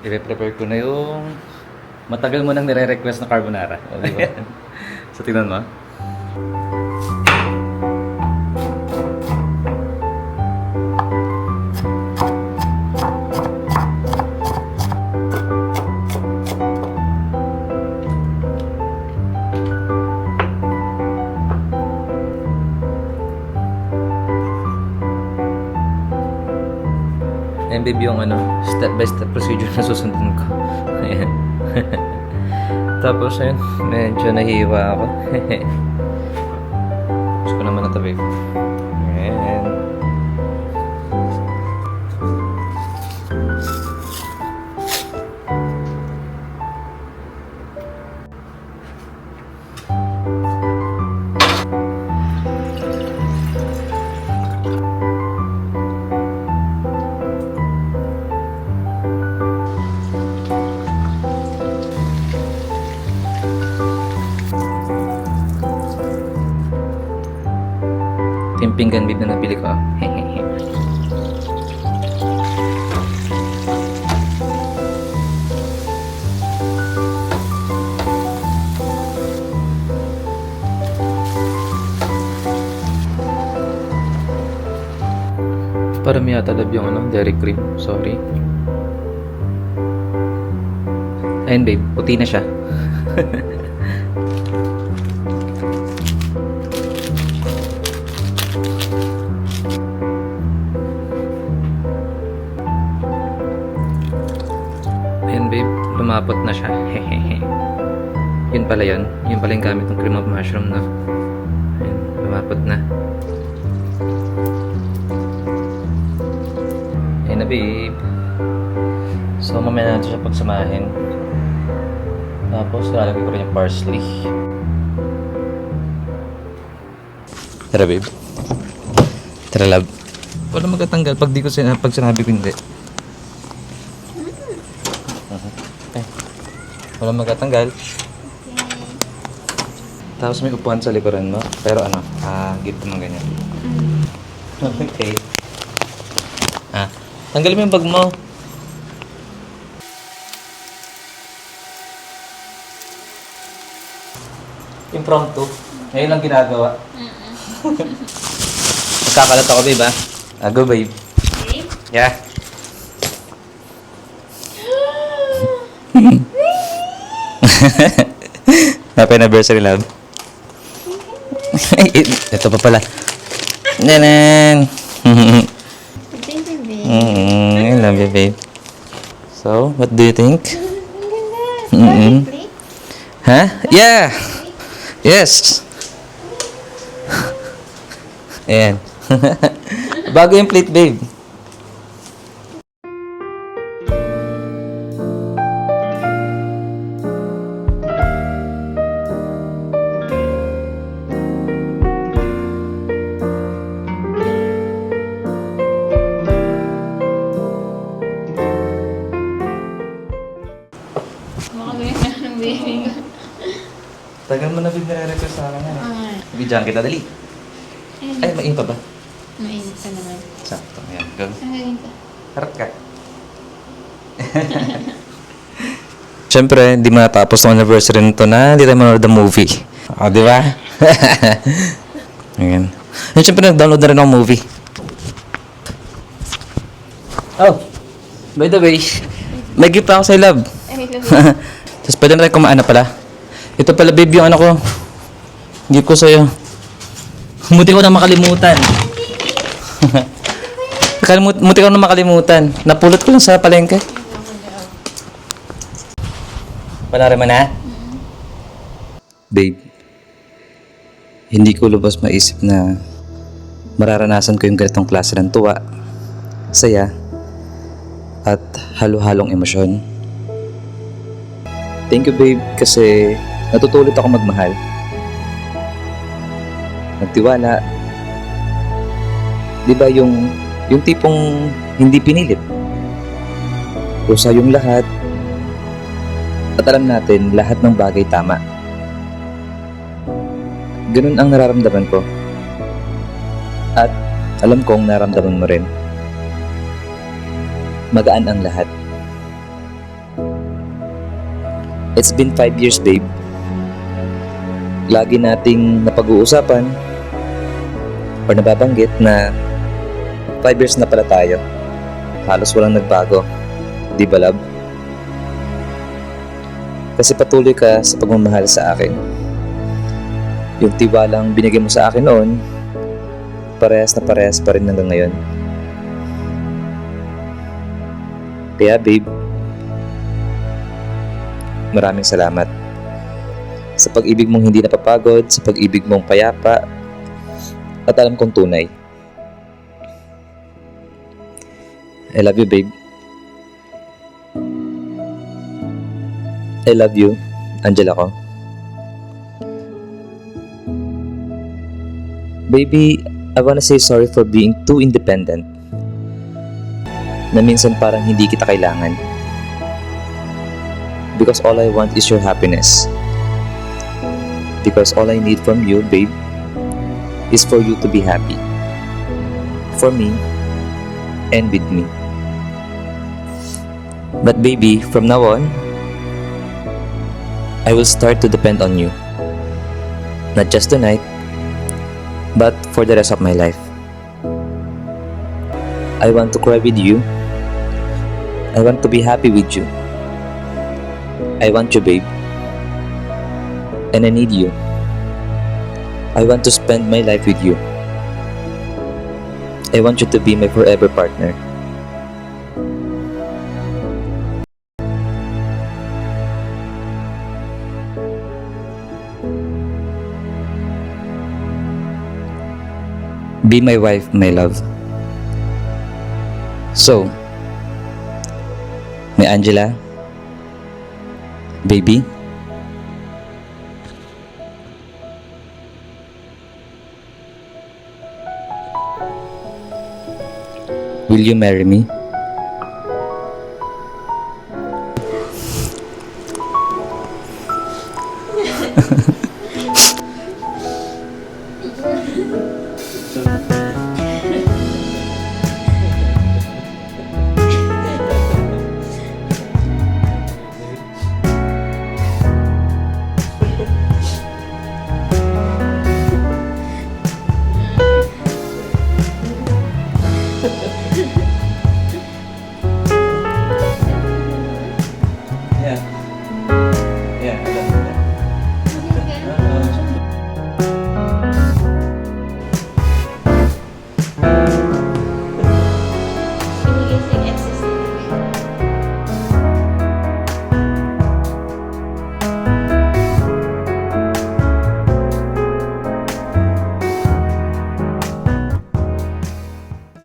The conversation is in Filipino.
I-prepare ko na yung matagal mo nang nire-request na carbonara. O, di ba? So, tignan mo. Ayan babe yung step by step procedure na susundin ko. Ayan. Tapos ayun, medyo nahiwa ako. Tapos ko naman ito babe. Ayan. Ito yung pinggan babe na nabili ko. Parang may atalab yung dairy cream. Sorry. Ayun babe, puti na siya. Ayan babe, lumapot na siya. Yun pala yun. Yun pala yung gamit ng cream of mushroom na. Ayan, lumapot na. Ayan na babe. So mamaya natin siya pagsamahin. Tapos lalagay ko rin yung parsley. Tara babe. Tara love. Wala magtatanggal pag sinabi ko hindi. Wala magtatanggal. Tapos may upuan sa likuran mo. Pero gito mo ganyan. Okay. Tanggalin mo yung bag mo. Impromptu. Ngayon lang ginagawa. Magkakalat ako, babe, ha? Go, babe. Babe? Yeah. Happy anniversary, love. Ito pa pala. Nanan. Thank you, babe. I love you, babe. So, what do you think? Ang ganda. Plate? Huh? Yeah. Yes. Ayan. Bago yung plate, babe. Makagawin na ng baby ko. Tagal mo na nire-request sa akin. Ah, Bidyan kita, dali. Ay, mainit pa ba? mainit pa naman. Sakto. Ayan, go. Ang galing ka. Harap ka. Siyempre, hindi matapos ng anniversary nito na hindi tayo manonood ng movie. O, di ba? Ayan. And siyempre, nag-download na rin ako movie. Oh, by the way, may gift ako sa'yo, love. Ay, love. Tapos pwede na rin kumain na pala. Ito pala, babe, yung ko. Gift ko sa'yo. Muti ko na makalimutan. Muti ko na makalimutan. Napulot ko lang sa palengke. Panari mo na? Babe, hindi ko lubos maisip na mararanasan ko yung ganitong klase ng tuwa, saya, at halo-halong emosyon. Thank you, babe, kasi natutulit ako magmahal. Nagtiwala. Di ba yung tipong hindi pinilit? Kusa yung lahat. At alam natin, lahat ng bagay tama. Ganun ang nararamdaman ko. At alam kong nararamdaman mo rin. Magaan ang lahat. It's been 5 years, babe. Lagi nating napag-uusapan or nababanggit na 5 years na pala tayo. Halos walang nagbago. Di ba, love? Kasi patuloy ka sa pagmamahal sa akin. Yung tiwalang binigay mo sa akin noon, parehas na parehas pa rin hanggang ngayon. Kaya babe, maraming salamat sa pag-ibig mong hindi napapagod, sa pag-ibig mong payapa, at alam kong tunay. I love you, babe. I love you, Angela ko. Baby, I wanna say sorry for being too independent. Na minsan parang hindi kita kailangan. Because all I want is your happiness. Because all I need from you, babe, is for you to be happy. For me, and with me. But baby, from now on, I will start to depend on you. Not just tonight, but for the rest of my life. I want to cry with you. I want to be happy with you. I want you, babe. And I need you. I want to spend my life with you. I want you to be my forever partner. Be my wife, my love. So, may Angela, baby, will you marry me?